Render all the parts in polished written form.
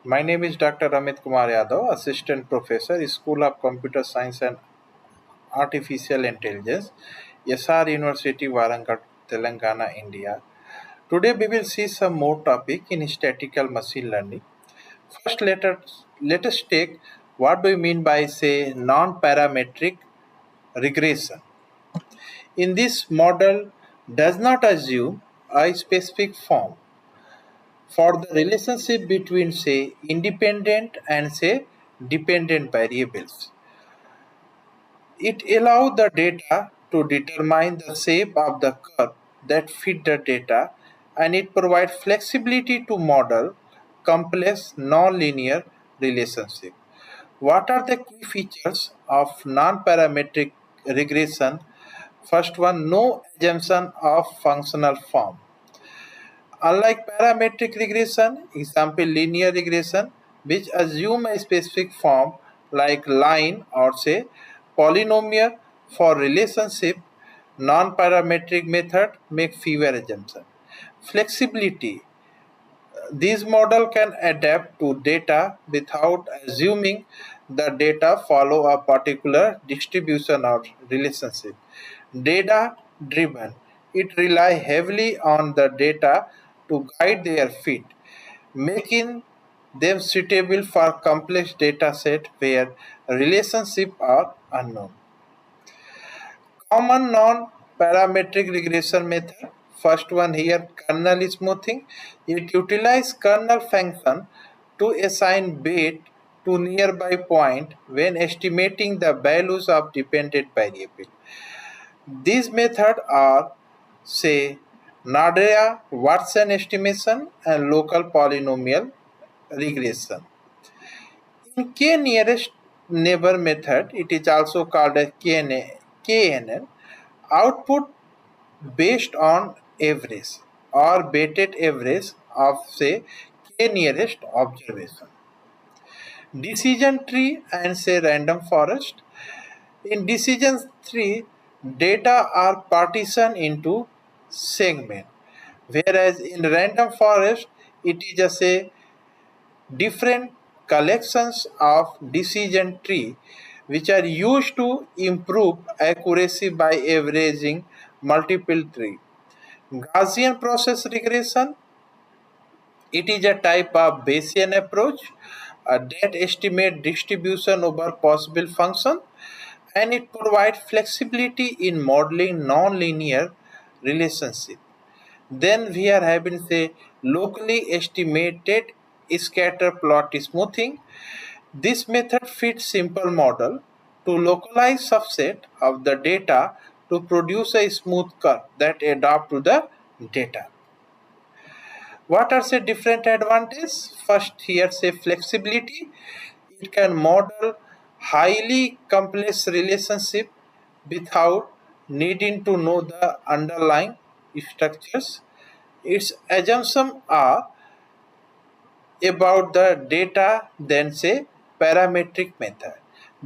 My name is Dr. Amit Kumar Yadav, Assistant Professor, School of Computer Science and Artificial Intelligence, SR University, Warangal, Telangana, India. Today we will see some more topic in statistical machine learning. First, let us take what do we mean by say non-parametric regression. In this model does not assume a specific form for the relationship between say independent and say dependent variables. It allows the data to determine the shape of the curve that fit the data, and it provides flexibility to model complex nonlinear relationships. What are the key features of non-parametric regression? First one, no assumption of functional form. Unlike parametric regression, example linear regression, which assume a specific form like line or say polynomial for relationship, non-parametric method make fewer assumptions. Flexibility. This model can adapt to data without assuming the data follow a particular distribution or relationship. Data driven. It rely heavily on the data to guide their fit, making them suitable for complex data set where relationships are unknown. Common non-parametric regression method. First one here, kernel smoothing. It utilizes kernel function to assign weight to nearby point when estimating the values of dependent variable. These methods are say Nadia-Watson estimation and local polynomial regression. In k nearest neighbor method, it is also called as KNN, output based on average or weighted average of say k nearest observation. Decision tree and say random forest. In decision tree, data are partitioned into segment, whereas in random forest, it is just a different collections of decision tree which are used to improve accuracy by averaging multiple tree. Gaussian process regression, it is a type of Bayesian approach that estimate distribution over possible function, and it provides flexibility in modeling nonlinear relationship. Then we are having say locally estimated scatter plot smoothing. This method fits simple model to localize subset of the data to produce a smooth curve that adapt to the data. What are say different advantages? First here say flexibility. It can model highly complex relationship without needing to know the underlying structures. Its assumptions are about the data than say parametric method.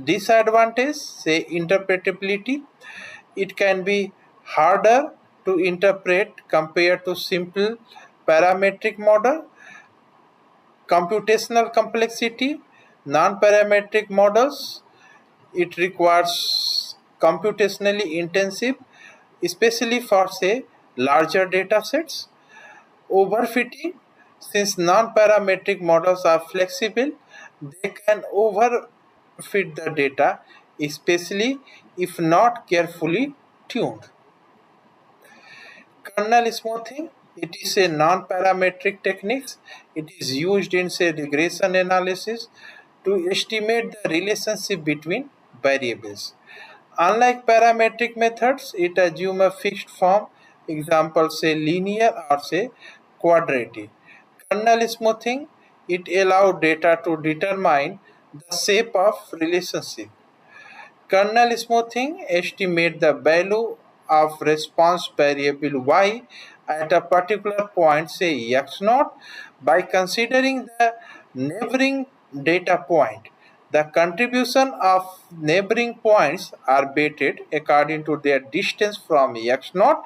Disadvantage say interpretability. It can be harder to interpret compared to simple parametric model. Computational complexity. Non-parametric models, it requires computationally intensive, especially for say larger data sets. Overfitting, since non-parametric models are flexible, they can overfit the data, especially if not carefully tuned. Kernel smoothing, it is a non-parametric technique. It is used in say regression analysis to estimate the relationship between variables. Unlike parametric methods, it assumes a fixed form, example say linear or say quadratic. Kernel smoothing, it allows data to determine the shape of relationship. Kernel smoothing estimates the value of response variable y at a particular point, say x naught, by considering the neighboring data point. The contribution of neighboring points are weighted according to their distance from x naught,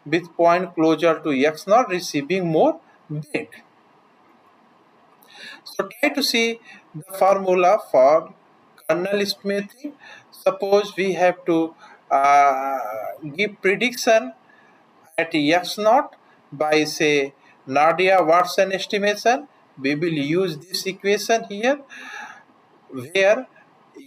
with point closer to x naught receiving more weight. So try to see the formula for kernel smoothing. Suppose we have to give prediction at x naught by say Nadia Watson estimation. We will use this equation here where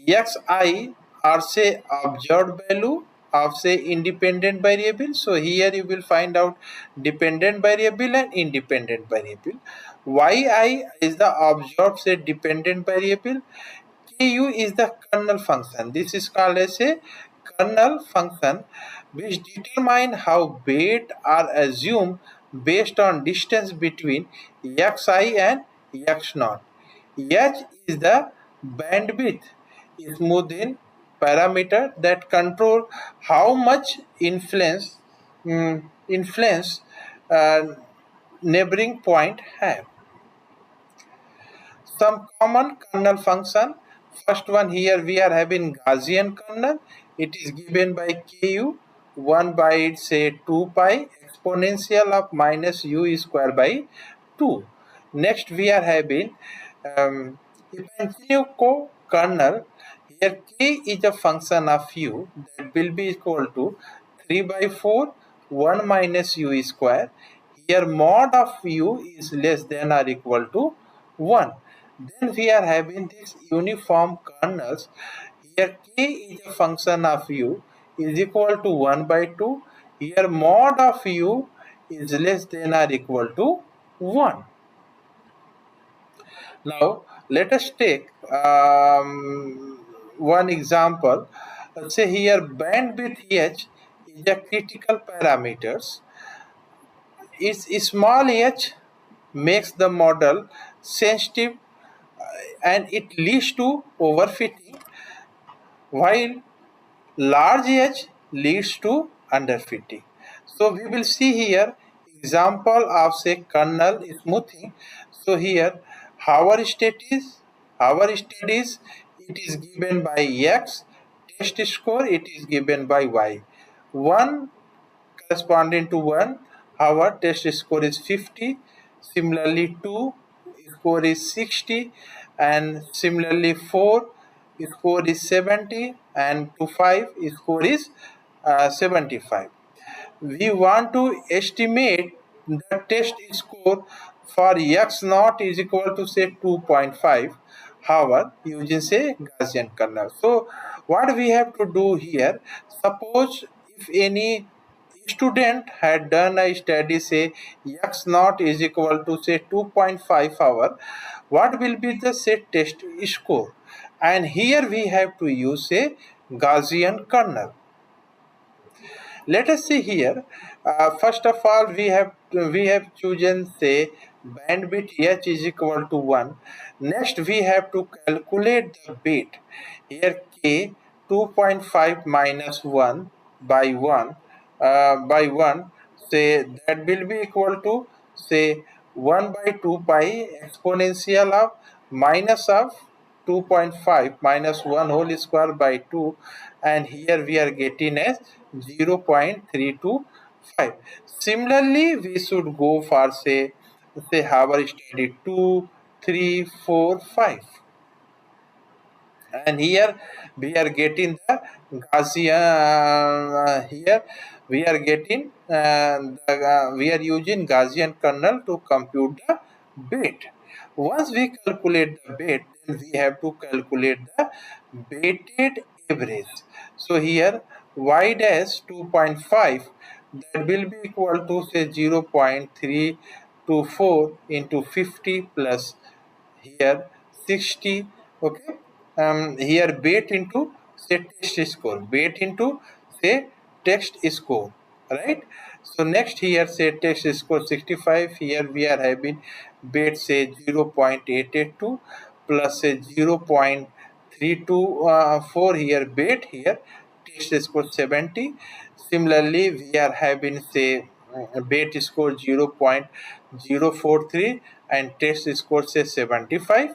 xi are say observed value of say independent variable. So here you will find out dependent variable and independent variable. Yi is the observed say dependent variable. Ku is the kernel function. This is called as a kernel function which determine how weight are assumed based on distance between xi and x naught. H is the bandwidth smoothing parameter that control how much influence uh, neighboring point have. Some common kernel function. First one here we are having Gaussian kernel. It is given by Ku 1 by say 2 pi exponential of minus u square by 2. Next we are having Epanchio kernel. Here k is a function of u that will be equal to 3 by 4 1 minus u square. Here mod of u is less than or equal to 1. Then we are having this uniform kernels. Here k is a function of u is equal to 1 by 2. Here mod of u is less than or equal to 1. Now let us take one example. Say here bandwidth h is a critical parameters. Its small h makes the model sensitive and it leads to overfitting, while large h leads to underfitting. So we will see here example of say kernel smoothing. So here our studies it is given by x, test score it is given by y. 1 corresponding to 1, our test score is 50. Similarly 2 score is 60, and similarly 4 score is 70, and to 5 score is 75. We want to estimate the test score for x naught is equal to say 2.5, however using say Gaussian kernel. So what we have to do here, suppose if any student had done a study say x naught is equal to say 2.5 hour, what will be the say test score, and here we have to use a Gaussian kernel. Let us see here. First of all, we have chosen say bandwidth h is equal to 1. Next we have to calculate the bit. Here k 2.5 minus 1 by 1 by 1, say that will be equal to say 1 by 2 pi exponential of minus of 2.5 minus 1 whole square by 2, and here we are getting as 0.325. Similarly, we should go for say our study 2, 3, 4, 5, and here we are getting the Gaussian. Here we are getting we are using Gaussian kernel to compute the bit. Once we calculate the bit, then we have to calculate the weighted average. So here y dash 2.5, that will be equal to say 0.324 into 50 plus here 60. Okay, here bait into say text score, bait into say text score, right? So next here say text score 65. Here we are having bait say 0.882 plus say 0.324. Here bait, here text score 70. Similarly we are having say bait score 0.043 and test score say 75,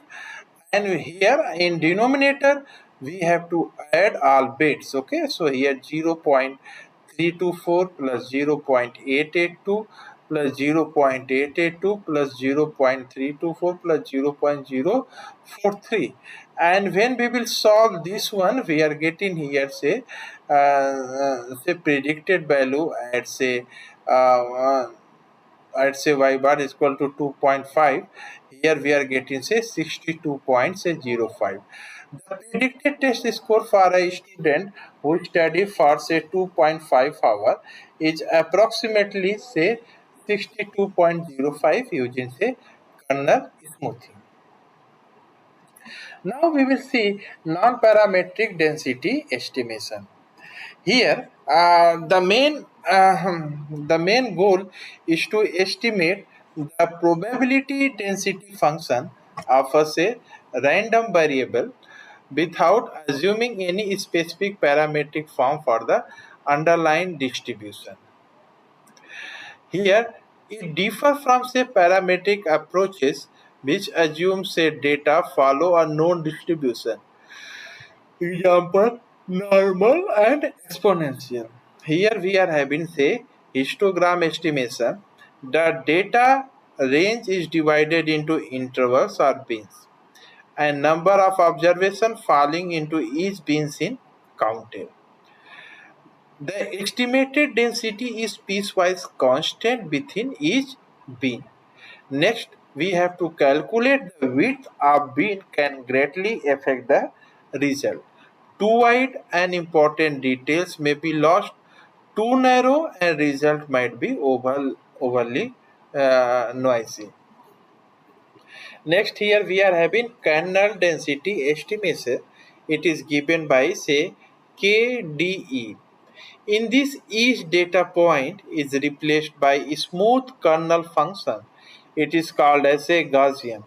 and here in denominator we have to add all bits. Okay, so here 0.324 plus 0.882 plus 0.882 plus 0.324 plus 0.043. And when we will solve this one, we are getting here say predicted value at say y bar is equal to 2.5. Here we are getting say 62.05. The predicted test score for a student who study for say 2.5 hour is approximately say 62.05 using say kernel smoothing. Now we will see non-parametric density estimation. Here, the main goal is to estimate the probability density function of a say random variable without assuming any specific parametric form for the underlying distribution. Here, it differs from say parametric approaches which assume say data follow a known distribution. Example, normal and exponential. Here we are having say histogram estimation. The data range is divided into intervals or bins and number of observations falling into each bins in counted. The estimated density is piecewise constant within each bin. Next, we have to calculate the width of bin can greatly affect the result. Too wide and important details may be lost. Too narrow and result might be overly noisy. Next, here we are having kernel density estimation. It is given by say KDE. In this, each data point is replaced by a smooth kernel function. It is called as a Gaussian,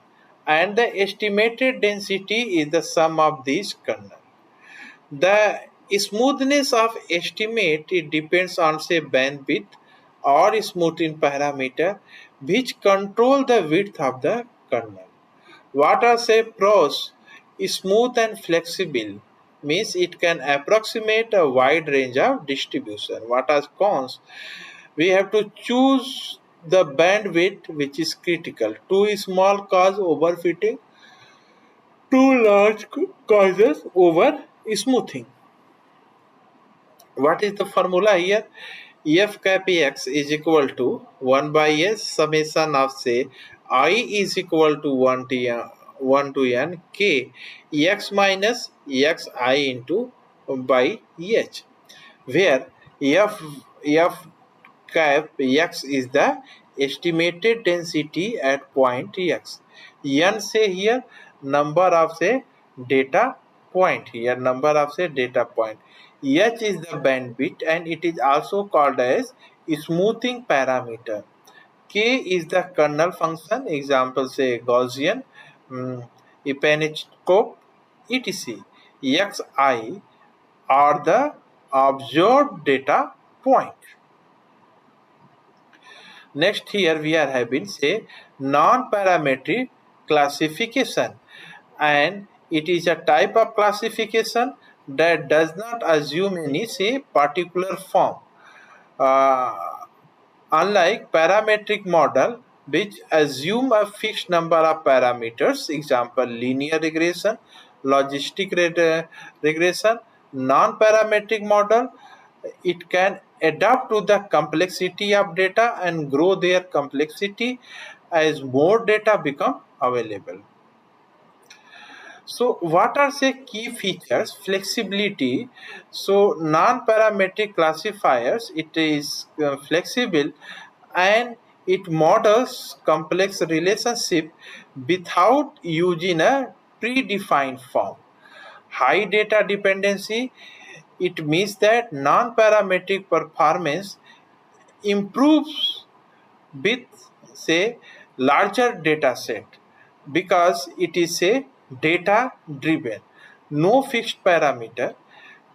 and the estimated density is the sum of these kernels. The smoothness of estimate it depends on say bandwidth or smoothing parameter which control the width of the kernel. What are say pros? Smooth and flexible means it can approximate a wide range of distribution. What are cons? We have to choose the bandwidth which is critical. Too small cause overfitting, too large causes over smoothing. What is the formula here? F cap x is equal to 1 by s summation of say I is equal to 1 to n k x minus xi into by h, where f cap x is the estimated density at point x. N say here number of say data point, here number of say data point. H is the bandwidth and it is also called as smoothing parameter. K is the kernel function, example say Gaussian, Epanchkov, etc. Xi are the observed data point. Next, here we are having say non-parametric classification, and it is a type of classification that does not assume any say particular form. Uh, Unlike parametric model which assume a fixed number of parameters, example linear regression, logistic regression, non-parametric model, it can adapt to the complexity of data and grow their complexity as more data become available. So what are say key features? Flexibility. So non-parametric classifiers, it is flexible and it models complex relationship without using a predefined form. High data dependency, it means that non-parametric performance improves with say larger data set because it is a data driven, no fixed parameter,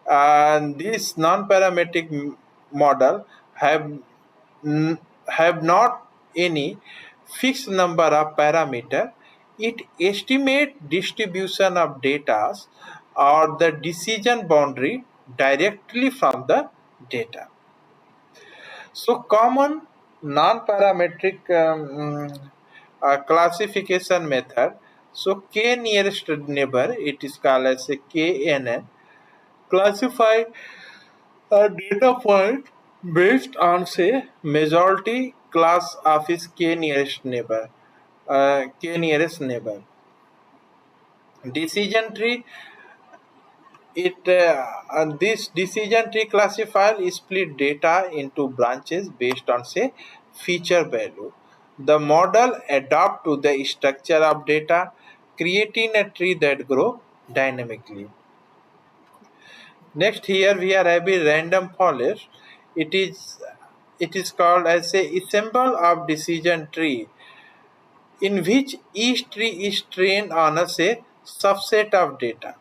and this non-parametric model have not any fixed number of parameter. It estimate distribution of data or the decision boundary directly from the data. So common non-parametric classification method. So k nearest neighbor, it is called as a KNN, classify a data point based on say majority class of its k nearest neighbor. K nearest neighbor. Decision tree, this decision tree classifier is split data into branches based on say feature value. The model adapt to the structure of data, creating a tree that grow dynamically. Next, here we are having random forest. It is called as a symbol of decision tree, in which each tree is trained on a say subset of data.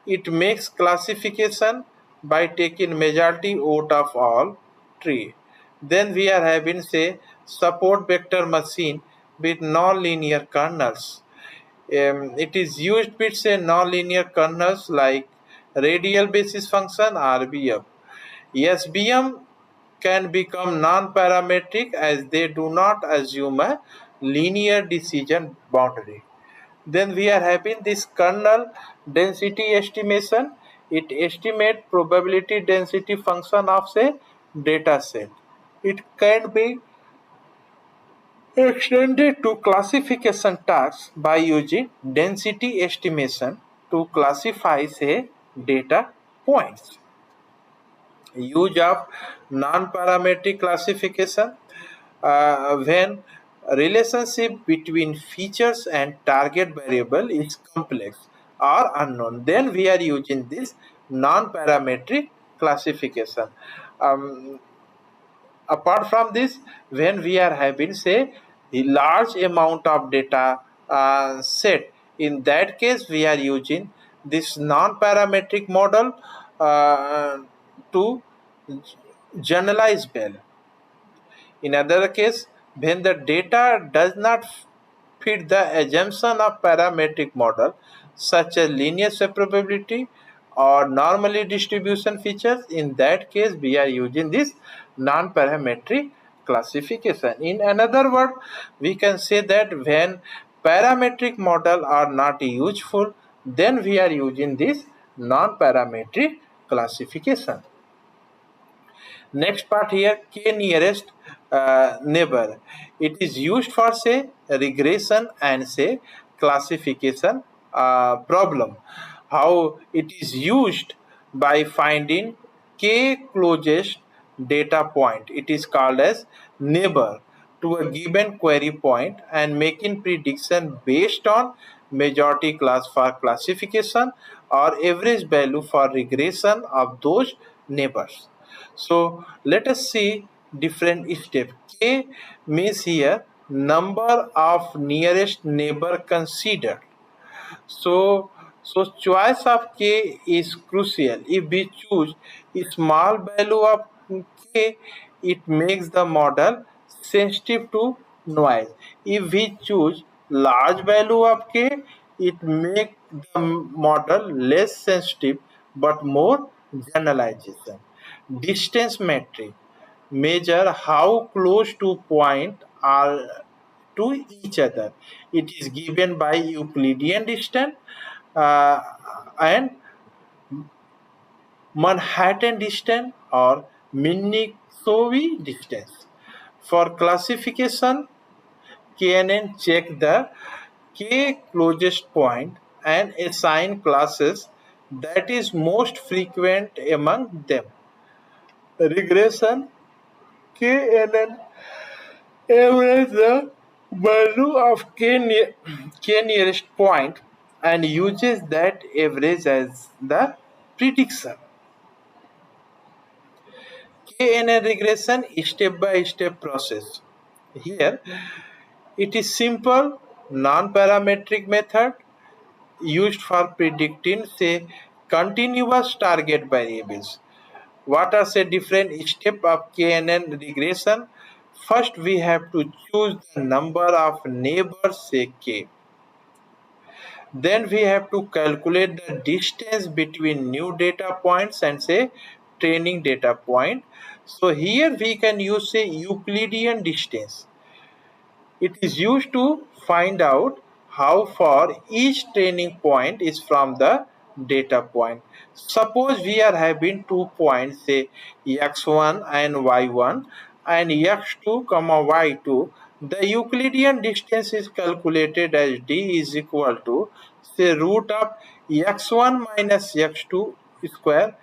It makes classification by taking majority out of all tree. Then we are having say support vector machine with nonlinear kernels. It is used with say nonlinear kernels like radial basis function RBF. SBM can become non-parametric as they do not assume a linear decision boundary. Then we are having this kernel density estimation. It estimates probability density function of say data set. It can be extended to classification tasks by using density estimation to classify say data points. Use of non-parametric classification, when relationship between features and target variable is complex or unknown, then we are using this non-parametric classification. Um, Apart from this, when we are having say a large amount of data set, in that case we are using this non-parametric model to generalize well. In other case, when the data does not fit the assumption of parametric model, such as linear separability or normally distribution features, in that case we are using this non-parametric classification. In another word, we can say that when parametric model are not useful, then we are using this non-parametric classification. Next part here, k nearest neighbor. It is used for say regression and say classification problem. How it is used by finding k closest data point. It is called as neighbor to a given query point and making prediction based on majority class for classification or average value for regression of those neighbors. So let us see different steps. K means here number of nearest neighbor considered. So choice of k is crucial. If we choose a small value of k, it makes the model sensitive to noise. If we choose large value of k, it makes the model less sensitive but more generalization. Distance metric measure how close two points are to each other. It is given by Euclidean distance uh, and Manhattan distance or Minkowski distance. For classification, KNN check the k closest point and assign classes that is most frequent among them. Regression, KNN average the value of k nearest point and uses that average as the prediction. KNN regression step-by-step process. Here, it is simple non-parametric method used for predicting say continuous target variables. What are say different steps of KNN regression? First, we have to choose the number of neighbors say k. Then we have to calculate the distance between new data points and say training data point. So here we can use a Euclidean distance. It is used to find out how far each training point is from the data point. Suppose we are having 2 points, say x1 and y1 and x2 comma y2. The Euclidean distance is calculated as d is equal to, say, root of x1 minus x2 square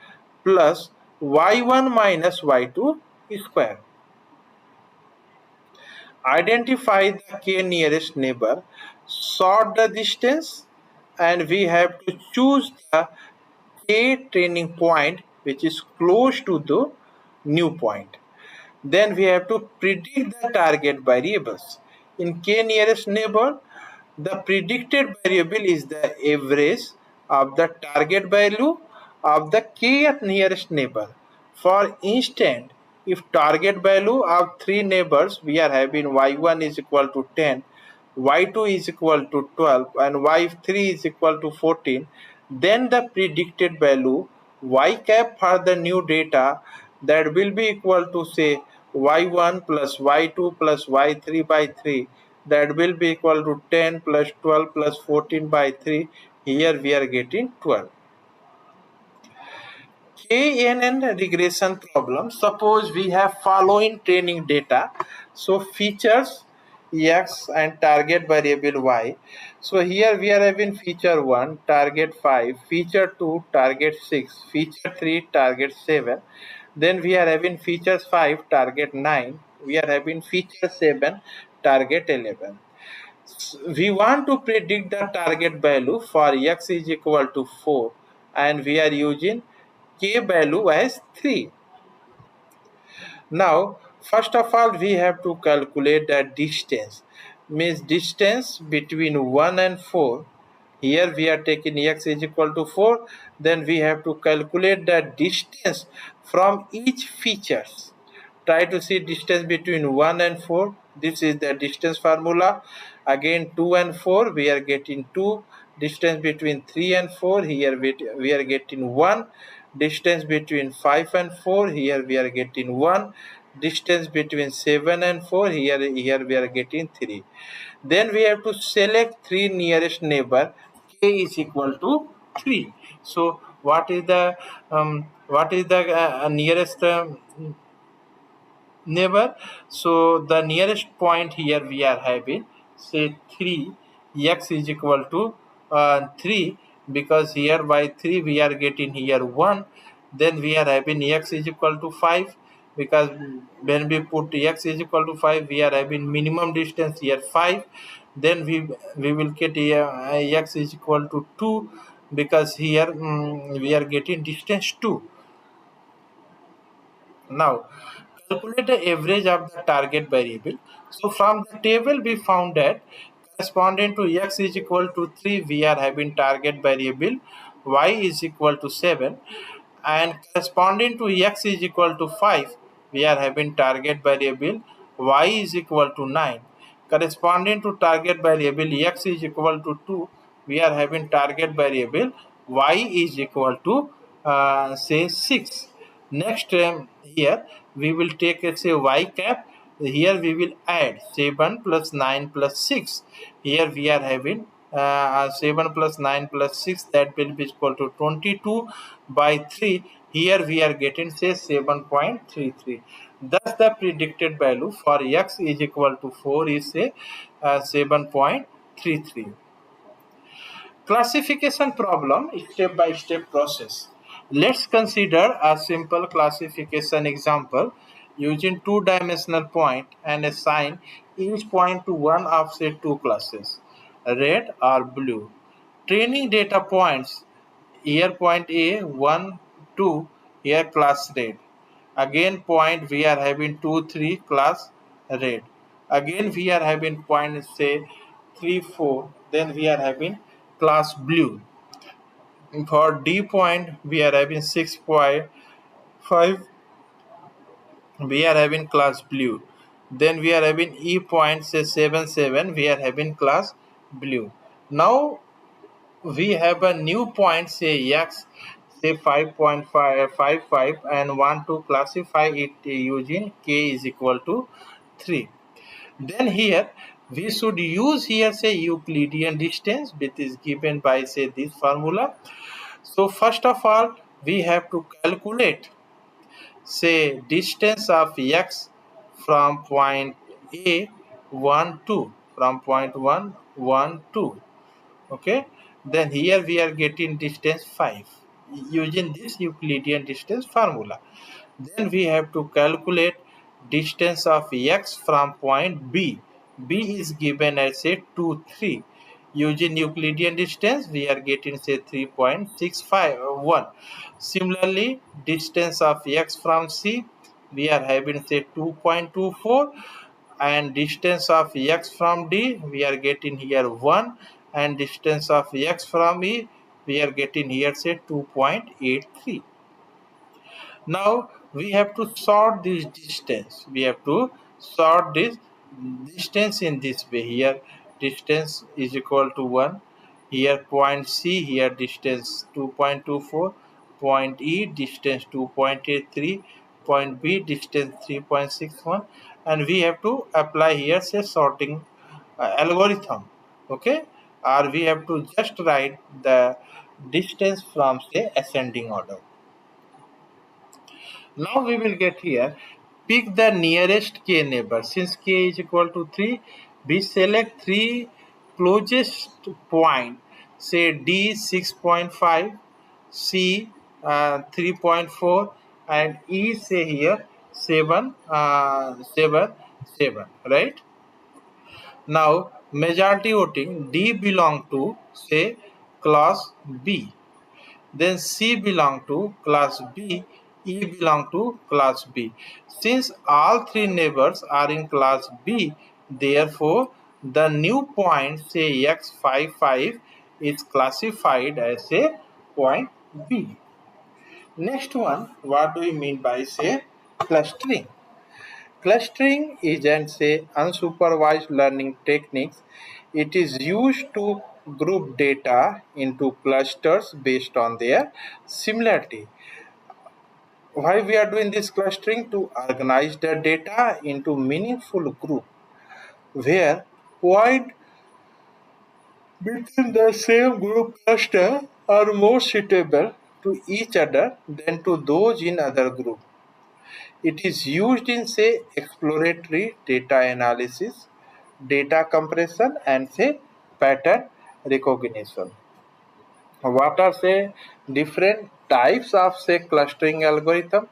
plus y1 minus y2 square. Identify the k nearest neighbor, sort the distance, and we have to choose the k training point which is close to the new point. Then we have to predict the target variables. In k nearest neighbor, the predicted variable is the average of the target value of the kth nearest neighbor. For instance, if target value of three neighbors we are having y1 is equal to 10, y2 is equal to 12 and y3 is equal to 14, then the predicted value y cap for the new data, that will be equal to, say, y1 plus y2 plus y3 by 3, that will be equal to 10 plus 12 plus 14 by 3. Here we are getting 12. KNN regression problem. Suppose we have following training data. So features x and target variable y. So here we are having feature 1, target 5, feature 2, target 6, feature 3, target 7. Then we are having features 5, target 9. We are having feature 7, target 11. We want to predict the target value for x is equal to 4 and we are using k value as 3. Now, first of all, we have to calculate the distance, means distance between 1 and 4. Here we are taking x is equal to 4, then we have to calculate the distance from each features. Try to see distance between 1 and 4. This is the distance formula. Again 2 and 4 we are getting 2. Distance between 3 and 4, here we are getting 1. Distance between 5 and 4, here we are getting 1. Distance between 7 and 4, here we are getting 3. Then we have to select 3 nearest neighbor. K is equal to 3. So what is the nearest neighbor? So the nearest point here we are having, say, 3. X is equal to 3, because here by 3 we are getting here 1. Then we are having x is equal to 5, because when we put x is equal to 5 we are having minimum distance here 5. Then we will get here x is equal to 2, because here we are getting distance 2. Now, calculate the average of the target variable. So, from the table we found that corresponding to x is equal to 3, we are having target variable y is equal to 7, and corresponding to x is equal to 5, we are having target variable y is equal to 9. Corresponding to target variable x is equal to 2, we are having target variable y is equal to say 6. Next, here we will take say y cap. Here we will add 7 plus 9 plus 6. Here we are having 7 plus 9 plus 6, that will be equal to 22 by 3. Here we are getting, say, 7.33. Thus the predicted value for x is equal to 4 is, say, 7.33. Classification problem, step-by-step process. Let's consider a simple classification example using two-dimensional point and assign each point to one of, say, two classes, red or blue. Training data points, here point A, 1, 2, here class red. Again point we are having 2, 3, class red. Again we are having point, say, 3, 4, then we are having class blue. For D point we are having 6.5, we are having class blue. Then we are having E point, say, 7, 7, we are having class blue. Now we have a new point, say, x say 5.55 and want to classify it using k is equal to 3. Then here we should use here say Euclidean distance, which is given by say this formula. So first of all we have to calculate say distance of x from point A 1 2 from point 1 1 2. Okay, then here we are getting distance 5 using this Euclidean distance formula. Then we have to calculate distance of x from point B. B is given as say 2 3. Using Euclidean distance we are getting say 3.651. Similarly, distance of x from C we are having say 2.24, and distance of x from D we are getting here 1, and distance of x from E we are getting here say 2.83. Now we have to sort this distance. We have to sort this distance in this way. Here distance is equal to 1. Here point C, here distance 2.24. Point E distance 2.83. Point B distance 3.61. And we have to apply here say sorting algorithm. Okay. Or we have to just write the distance from say ascending order. Now we will get here, pick the nearest k neighbor. Since k is equal to 3, we select 3 closest point, say D 6.5, C 3.4, and E say here 7, right? Now majority voting, D belong to say class B. Then C belong to class B, E belong to class B. Since all three neighbors are in class B, therefore the new point say x55 is classified as a point B. Next one, what do we mean by say clustering? Clustering is an say unsupervised learning techniques. It is used to group data into clusters based on their similarity. Why we are doing this clustering? To organize the data into meaningful group where point within the same group cluster are more suitable to each other than to those in other group. It is used in say exploratory data analysis, data compression, and say pattern recognition. What are say different types of say clustering algorithm?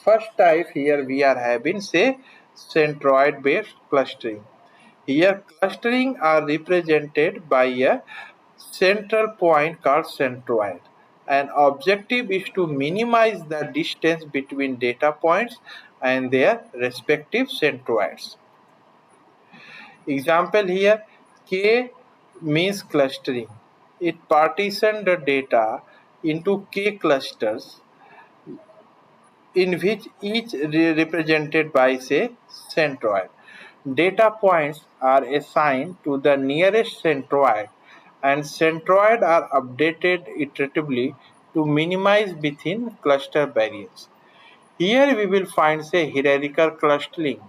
First type here we are having say centroid based clustering. Here clustering are represented by a central point called centroid. An objective is to minimize the distance between data points and their respective centroids. Example here, K means clustering. It partitioned the data into K clusters in which each represented by say centroid. Data points are assigned to the nearest centroid, and centroid are updated iteratively to minimize within cluster variance. Here we will find say hierarchical clustering.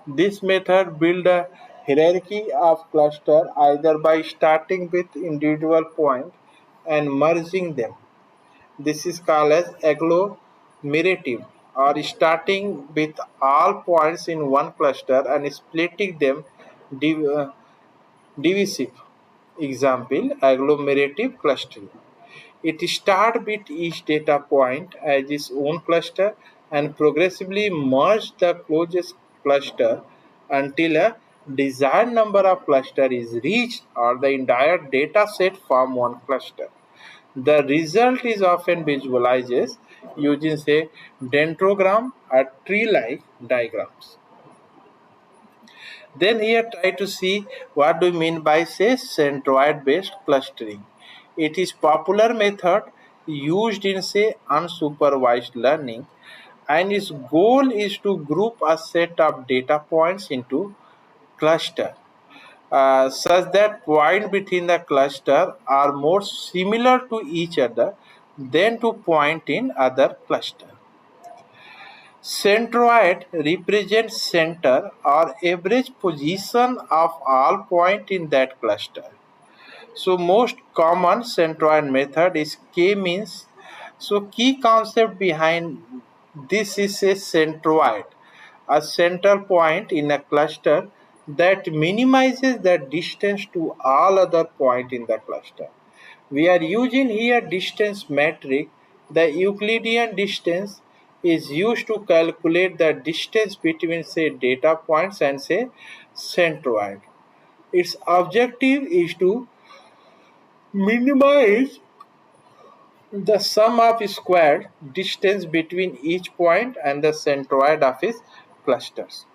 This method builds a hierarchy of cluster either by starting with individual points and merging them. This is called as agglomerative, or starting with all points in one cluster and splitting them div- uh, divisive. Example, agglomerative clustering. It starts with each data point as its own cluster and progressively merge the closest cluster until a desired number of cluster is reached or the entire data set form one cluster. The result is often visualized using say dendrogram or tree-like diagrams. Then here try to see what do we mean by say centroid based clustering. It is popular method used in say unsupervised learning, and its goal is to group a set of data points into cluster such that point between the cluster are more similar to each other then to point in other cluster. Centroid represents center or average position of all points in that cluster. So most common centroid method is k-means. So key concept behind this is a centroid, a central point in a cluster that minimizes the distance to all other points in the cluster. We are using here distance metric. The Euclidean distance is used to calculate the distance between say data points and say centroid. Its objective is to minimize the sum of squared distance between each point and the centroid of its clusters.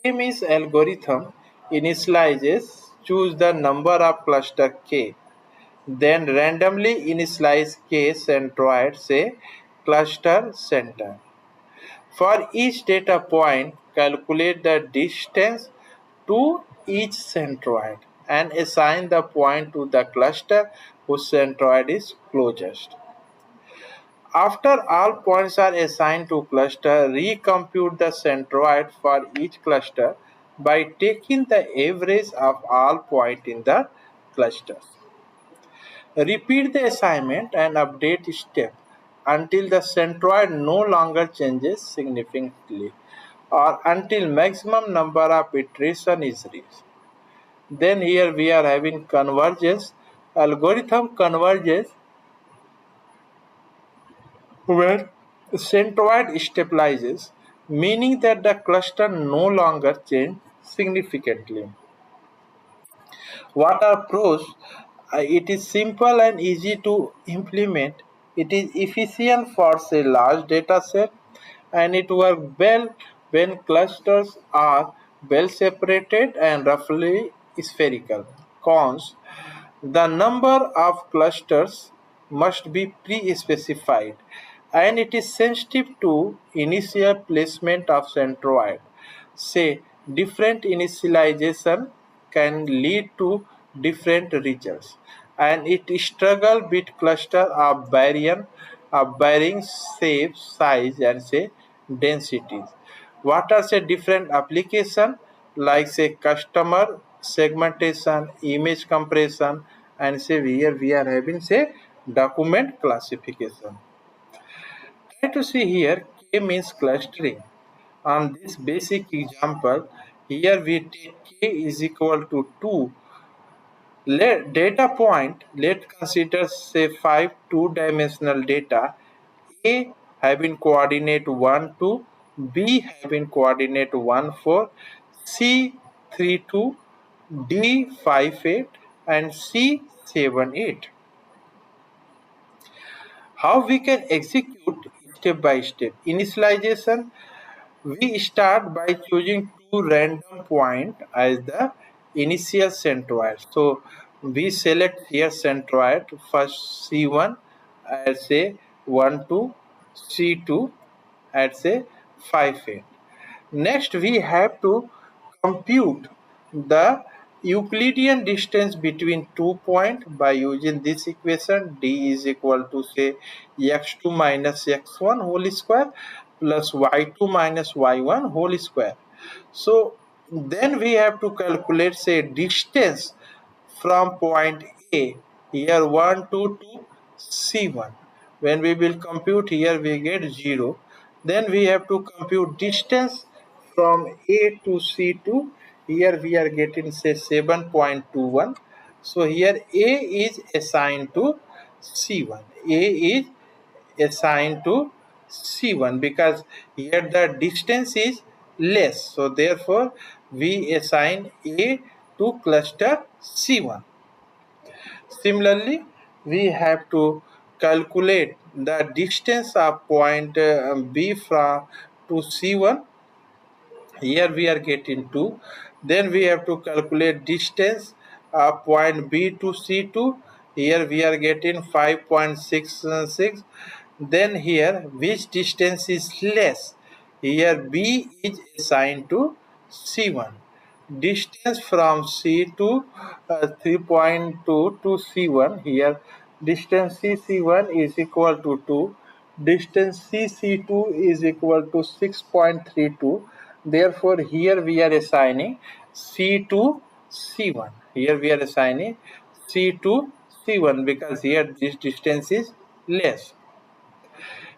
K-means algorithm initializes choose the number of cluster k, then randomly initialize k centroid say cluster center. For each data point, calculate the distance to each centroid and assign the point to the cluster whose centroid is closest. After all points are assigned to cluster, recompute the centroid for each cluster by taking the average of all points in the clusters. Repeat the assignment and update step until the centroid no longer changes significantly or until maximum number of iteration is reached. Then here we are having convergence. Algorithm converges where centroid stabilizes, meaning that the cluster no longer change significantly. What are pros? It is simple and easy to implement. It is efficient for say large data set, and it works well when clusters are well separated and roughly spherical. Cons: the number of clusters must be pre-specified, and it is sensitive to initial placement of centroid. Say, different initialization can lead to different results, and it struggle with cluster of varying shape, size, and say densities. What are say different application like say customer segmentation, image compression, and say here we are having say document classification. Try to see here K means clustering. On this basic example, here we take k is equal to 2. Let data point, let's consider say 5 two-dimensional data. A having coordinate 1 2, B having coordinate 1 4, C 3 2, D 5 8, and C 7 8. How we can execute step by step? Initialization. We start by choosing two random points as the initial centroid. So we select here centroid first C1 as a 1 2, C2 as a 5 8. Next, we have to compute the Euclidean distance between 2 points by using this equation. D is equal to say x2 minus x1 whole square plus y2 minus y1 whole square. So then we have to calculate say distance from point A, here 1 to C1. When we will compute here we get 0. Then we have to compute distance from A to C2. Here we are getting say 7.21. So here A is assigned to C1. A is assigned to C1 because here the distance is less. So therefore we assign A to cluster C1. Similarly, we have to calculate the distance of point B from to C1. Here we are getting 2. Then we have to calculate distance of point B to C2. Here we are getting 5.66. Then here which distance is less? Here B is assigned to C1. Distance from C to 3.2 to C1. Here distance CC1 is equal to 2, distance CC2 is equal to 6.32. Therefore, here we are assigning C2 C1. Here we are assigning C2 C1 because here this distance is less.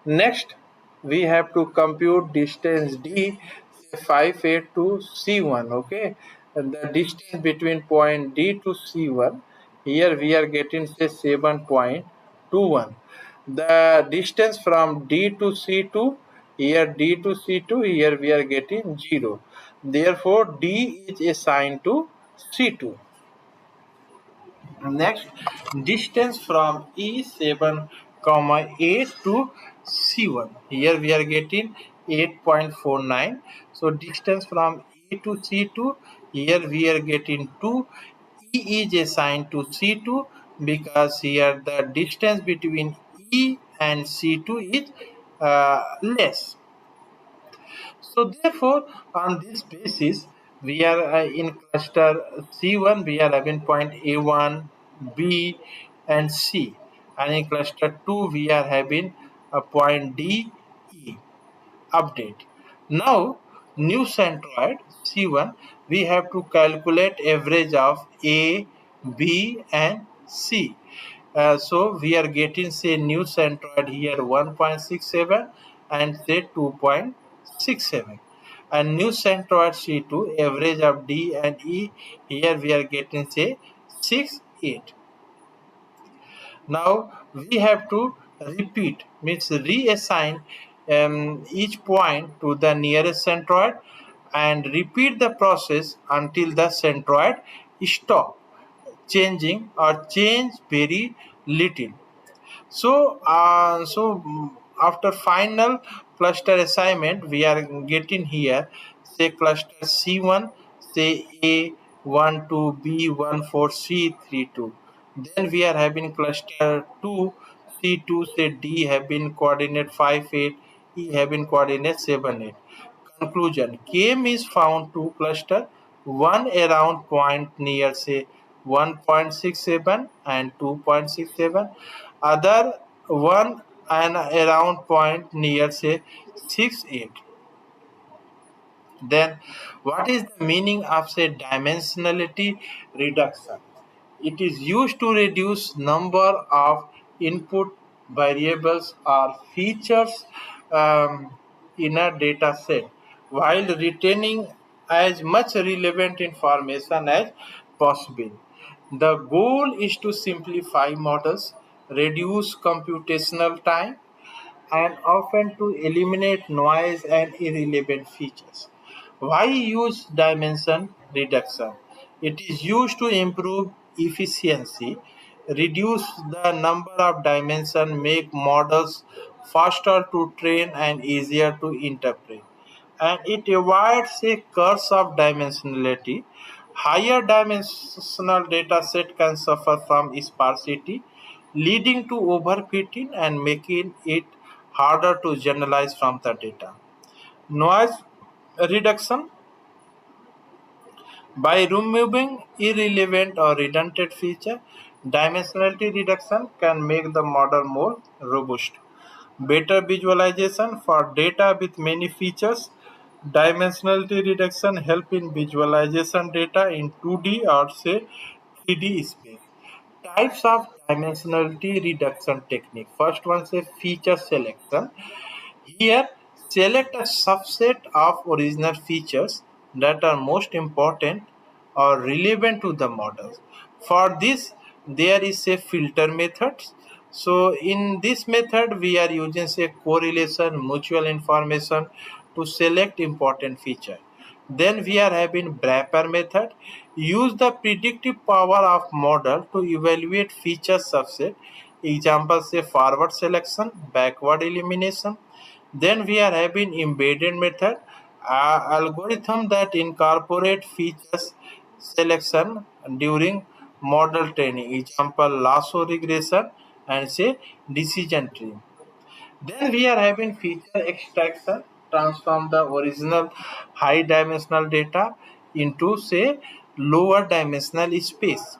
Next, we have to compute distance D, say 5A to C1, okay? And the distance between point D to C1, here we are getting say 7.21. The distance from D to C2, here D to C2, here we are getting 0. Therefore, D is assigned to C2. Next, distance from E7, comma 8 to C1. Here we are getting 8.49. So distance from E to C2. Here we are getting 2. E is assigned to C2 because here the distance between E and C2 is less. So therefore, on this basis, we are in cluster C1, we are having point A1, B, and C. And in cluster 2, we are having a point D, E. Update. Now, new centroid C1, we have to calculate average of A, B, and C. So we are getting say new centroid here 1.67 and say 2.67, and new centroid C2 average of D and E, here we are getting say 6, 8. Now we have to repeat, means reassign each point to the nearest centroid and repeat the process until the centroid stop changing or change very little. After final cluster assignment, we are getting here, say cluster C1, say A1 2, B1 4, C3 2. Then we are having cluster 2, C2, say D having coordinate 5 8, E having coordinate 7 8. Conclusion: Km is found to cluster one around point near say 1.67 and 2.67, other one and around point near say 6 8. Then what is the meaning of say dimensionality reduction? It is used to reduce number of input variables or features in a data set while retaining as much relevant information as possible. The goal is to simplify models, reduce computational time, and often to eliminate noise and irrelevant features. Why use dimension reduction? It is used to improve efficiency, reduce the number of dimensions, make models faster to train and easier to interpret. And it avoids a curse of dimensionality. Higher dimensional data set can suffer from sparsity, leading to overfitting and making it harder to generalize from the data. Noise reduction: by removing irrelevant or redundant feature, dimensionality reduction can make the model more robust. Better visualization for data with many features. Dimensionality reduction help in visualization data in 2D or say 3D space. Types of dimensionality reduction technique. First one say feature selection. Here, select a subset of original features that are most important or relevant to the model. For this, there is a filter method. So, in this method, we are using say correlation, mutual information to select important feature. Then we are having Brapper method. Use the predictive power of model to evaluate feature subset. Examples say forward selection, backward elimination. Then we are having embedded method, algorithm that incorporate features selection during model training. Example lasso regression and say decision tree. Then we are having feature extraction, transform the original high dimensional data into say lower dimensional space.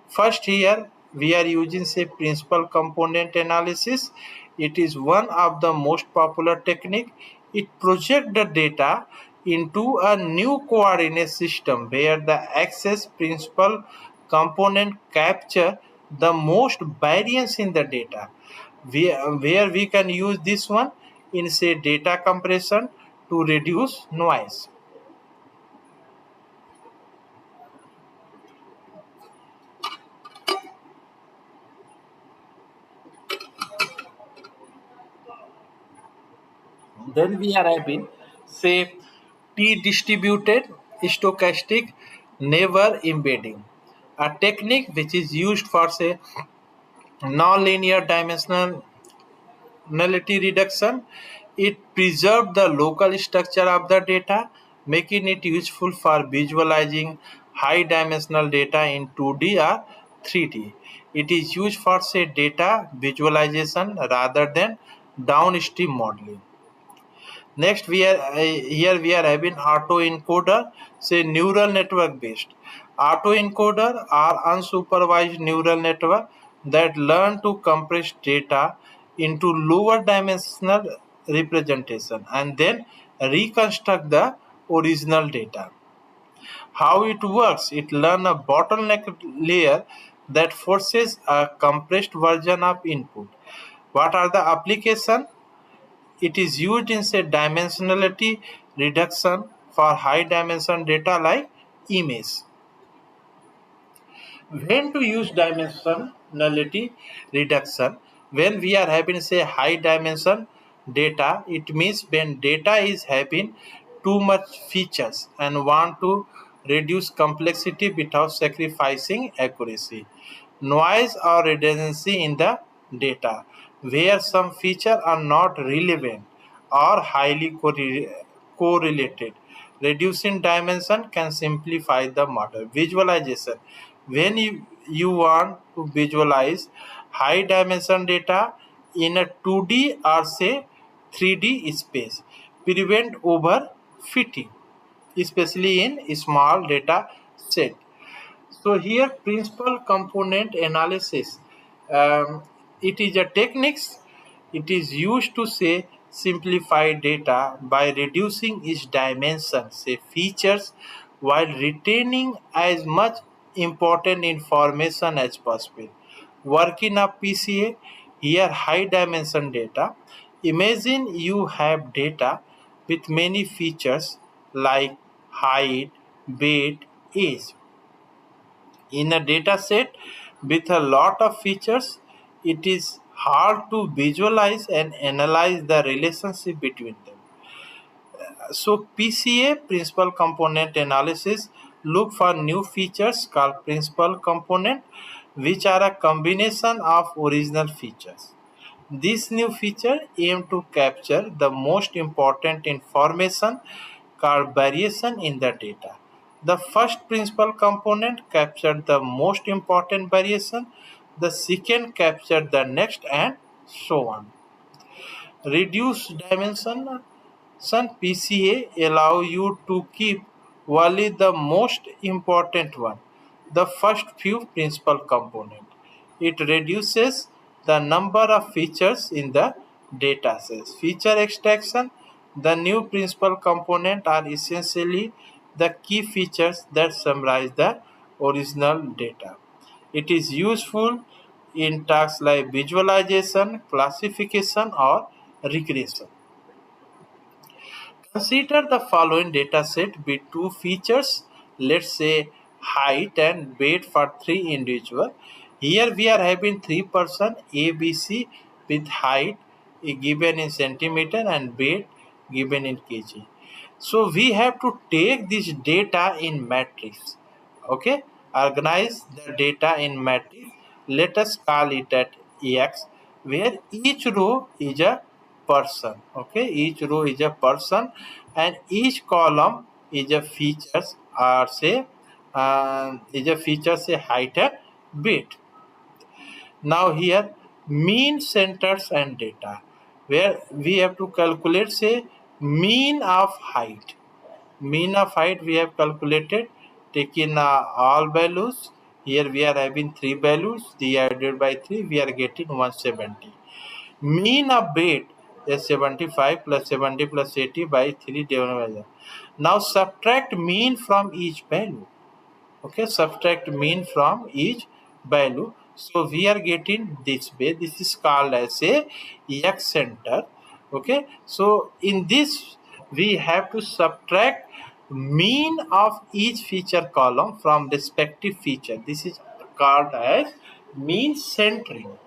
First here we are using say principal component analysis. It is one of the most popular technique. It projects the data into a new coordinate system where the axis principal component capture the most variance in the data. Where we can use this one in say data compression to reduce noise. Then we are having say t-distributed stochastic never embedding, a technique which is used for say nonlinear dimensionality reduction. It preserves the local structure of the data, making it useful for visualizing high dimensional data in 2D or 3D. It is used for say data visualization rather than downstream modeling. Next, here we are having autoencoder, say neural network based. Autoencoder are unsupervised neural network that learn to compress data into lower dimensional representation and then reconstruct the original data. How it works? It learns a bottleneck layer that forces a compressed version of input. What are the applications? It is used in say dimensionality reduction for high dimension data like image. When to use dimensionality reduction? When we are having say high dimension data, it means when data is having too much features and want to reduce complexity without sacrificing accuracy. Noise or redundancy in the data, where some features are not relevant or highly correlated. Reducing dimension can simplify the model. Visualization. When you want to visualize high dimension data in a 2D or say 3D space, prevent overfitting, especially in small data set. So here principal component analysis. It is a techniques. It is used to say simplify data by reducing its dimensions, say features, while retaining as much important information as possible. Working up PCA, here high dimension data. Imagine you have data with many features like height, weight, age. In a dataset with a lot of features, it is hard to visualize and analyze the relationship between them. So PCA, principal component analysis, look for new features called principal component, which are a combination of original features. This new feature aim to capture the most important information called variation in the data. The first principal component captured the most important variation, the second captured the next, and so on. Reduced dimension some PCA allow you to keep only the most important one, the first few principal component. It reduces the number of features in the data sets. Feature extraction, the new principal component are essentially the key features that summarize the original data. It is useful in tasks like visualization, classification, or regression. Consider the following dataset with two features, let's say height and weight for three individuals. Here we are having three-person ABC with height given in centimeter and weight given in kg. So we have to take this data in matrix. Okay, organize the data in matrix. Let us call it at X, where each row is a person. Okay, each row is a person, and each column is a features or say is a feature say height and weight. Now here mean centers and data, where we have to calculate say mean of height. Mean of height we have calculated taking all values Here we are having 3 values, divided by 3, we are getting 170. Mean of bit is 75 plus 70 plus 80 by 3 divided by 1. Now subtract mean from each value. Okay, subtract mean from each value. So we are getting this way. This is called as a X center. Okay, so in this we have to subtract mean of each feature column from respective feature. This is called as mean centering.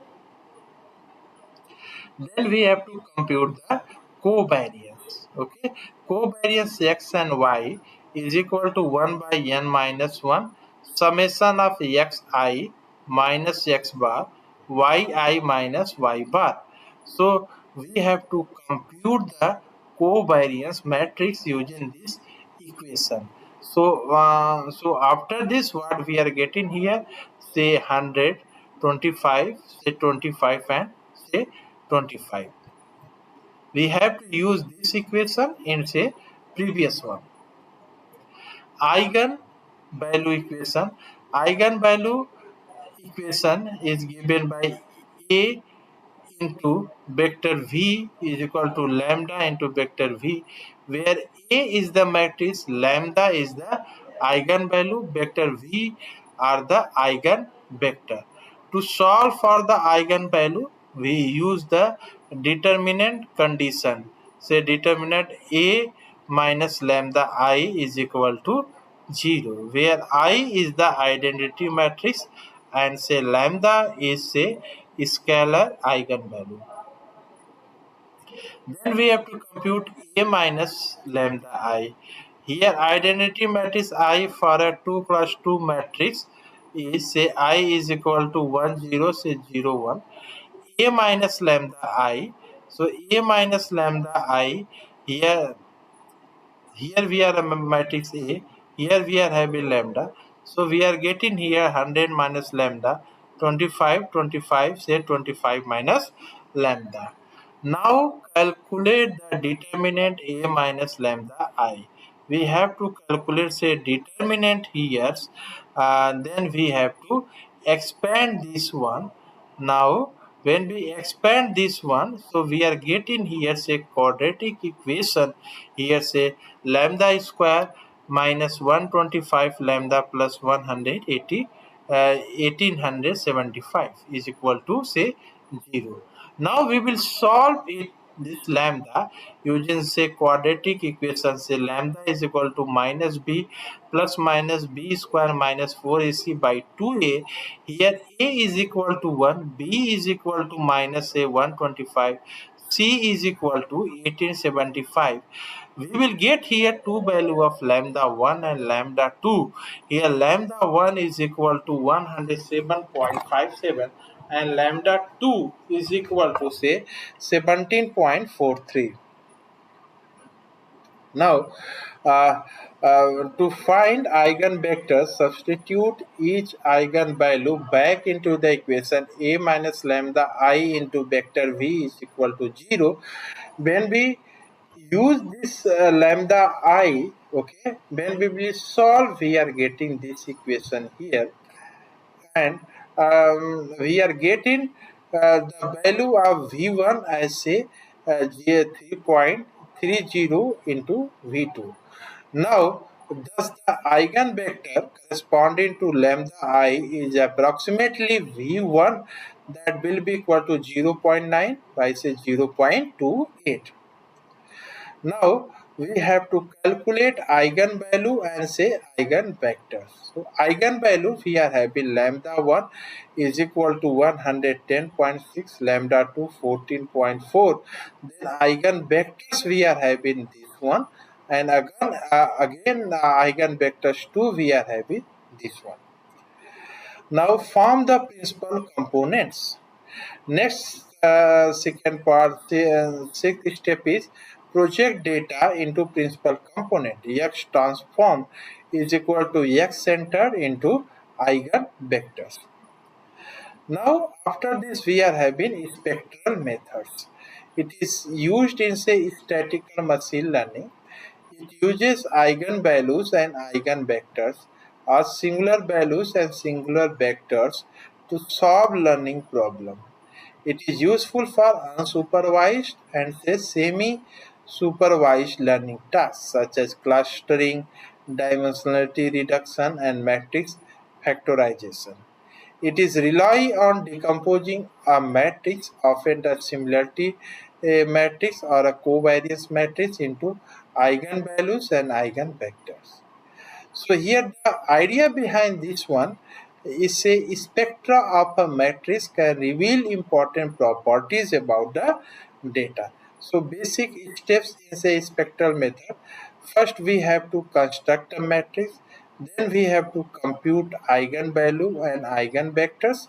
Then we have to compute the covariance. Okay, covariance x and y is equal to 1 by n minus 1 summation of xi minus x bar yi minus y bar. So we have to compute the covariance matrix using this equation. So after this, what we are getting here, say 100, 25, say 25, and say 25. We have to use this equation in say previous one. Eigen value equation. Eigen value equation is given by A into vector V is equal to lambda into vector V, where A is the matrix, lambda is the eigenvalue, vector V are the eigenvector. To solve for the eigenvalue, we use the determinant condition. Say determinant A minus lambda I is equal to 0, where I is the identity matrix and say lambda is say scalar eigenvalue. Then we have to compute A minus lambda I. Here identity matrix I for a 2 cross 2 matrix is say I is equal to 1 0, say 0 1. A minus lambda I. So A minus lambda I, here we are a matrix A, here we are having lambda. So we are getting here 100 minus lambda, 25, 25, say 25 minus lambda. Now calculate the determinant A minus lambda I. We have to calculate say determinant here, then we have to expand this one. Now when we expand this one, so we are getting here say quadratic equation, here say lambda square minus 125 lambda plus 180 1875 is equal to say 0. Now we will solve it this lambda using say quadratic equation. Say lambda is equal to minus b plus minus b square minus 4ac by 2a. Here a is equal to 1, b is equal to minus say 125, c is equal to 1875. We will get here two value of lambda 1 and lambda 2. Here lambda 1 is equal to 107.57 and lambda 2 is equal to say 17.43. Now, to find eigenvectors, substitute each eigenvalue back into the equation A minus lambda I into vector V is equal to 0. When we use this lambda I, okay, when we will solve, we are getting this equation here, and we are getting the value of V1 as say 3.30 into V2. Now, thus the eigenvector corresponding to lambda I is approximately V1, that will be equal to 0.9 by say 0.28. Now we have to calculate eigenvalue and say eigenvectors. So eigenvalue we are having lambda 1 is equal to 110.6, lambda 2 14.4. Then eigenvectors we are having this one, and again eigenvectors 2 we are having this one. Now form the principal components. Next, second part, sixth step is project data into principal component. X transform is equal to X center into eigenvectors. Now, after this, we are having spectral methods. It is used in say statistical machine learning. It uses eigenvalues and eigenvectors are singular values and singular vectors to solve learning problem. It is useful for unsupervised and say semi-supervised learning tasks such as clustering, dimensionality reduction, and matrix factorization. It is rely on decomposing a matrix, often a similarity matrix or a covariance matrix, into eigenvalues and eigenvectors. So here the idea behind this one is a spectra of a matrix can reveal important properties about the data. So basic steps in a spectral method. First we have to construct a matrix, then we have to compute eigenvalue and eigenvectors,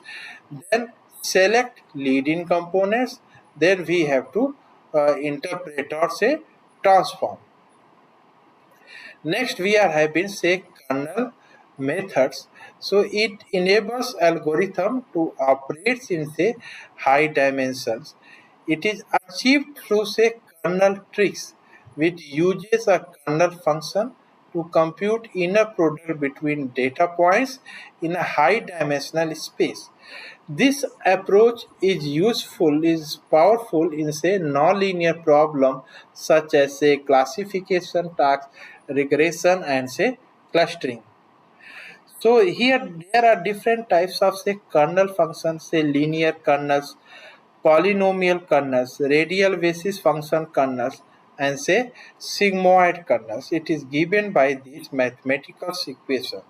then select leading components, then we have to interpret or say transform. Next, we are having say kernel methods. So it enables algorithm to operate in say high dimensions. It is achieved through say kernel tricks, which uses a kernel function to compute inner product between data points in a high dimensional space. This approach is powerful in say nonlinear problem such as say classification task, regression, and say clustering. So here there are different types of say kernel functions, say linear kernels, polynomial kernels, radial basis function kernels, and say sigmoid kernels. It is given by this mathematical equation.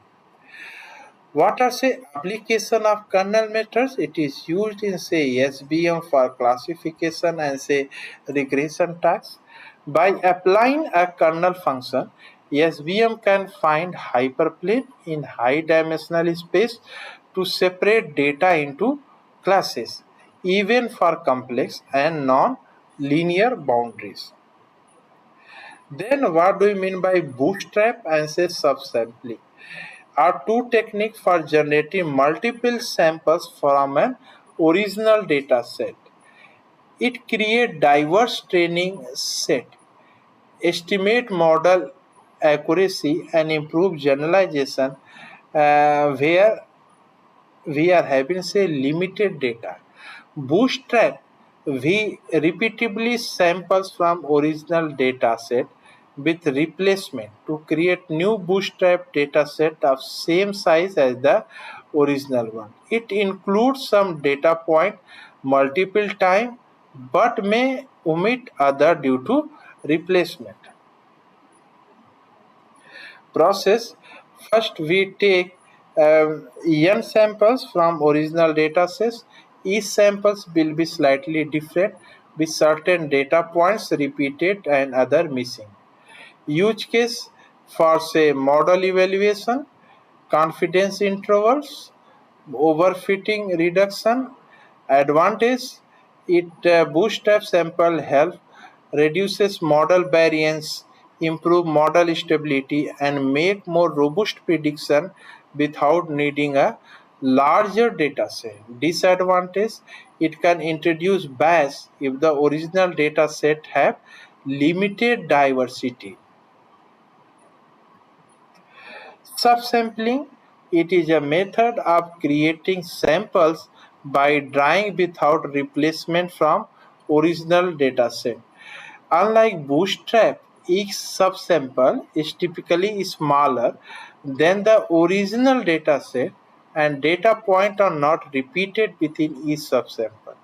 What are say application of kernel methods? It is used in say SVM for classification and say regression tasks. By applying a kernel function, SVM can find hyperplane in high dimensional space to separate data into classes, even for complex and non-linear boundaries. Then what do we mean by bootstrap and say subsampling? Are two techniques for generating multiple samples from an original data set. It creates diverse training set, estimate model accuracy, and improve generalization where we are having say limited data. Bootstrap we repeatedly samples from original dataset with replacement to create new bootstrap dataset of same size as the original one. It includes some data point multiple time but may omit other due to replacement. Process. First, we take n samples from original data sets. Each samples will be slightly different with certain data points repeated and other missing. Use case for say model evaluation, confidence intervals, overfitting reduction. Advantage, it bootstrap sample help reduces model variance, improve model stability, and make more robust prediction without needing a larger data set. Disadvantage, it can introduce bias if the original data set have limited diversity. Subsampling, it is a method of creating samples by drawing without replacement from original dataset. Unlike Bootstrap, each subsample is typically smaller than the original dataset and data points are not repeated within each subsample.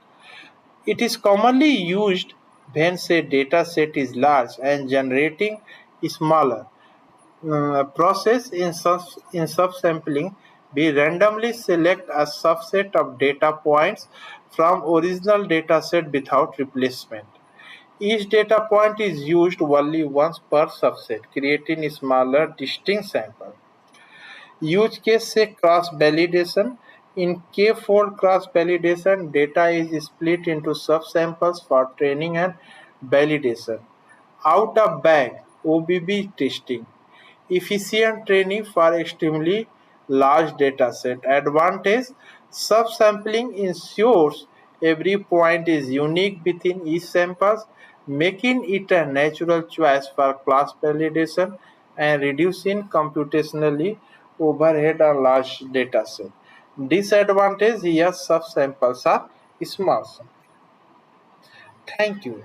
It is commonly used when say dataset is large and generating smaller process in subsampling, we randomly select a subset of data points from original dataset without replacement. Each data point is used only once per subset, creating a smaller distinct sample. Use case say cross-validation. In k-fold cross-validation, data is split into subsamples for training and validation. Out-of-bag (OBB) testing. Efficient training for extremely large dataset. Advantage, subsampling ensures every point is unique within each sample, making it a natural choice for class validation and reducing computationally overhead on large data set. Disadvantage here, subsamples are small. Thank you.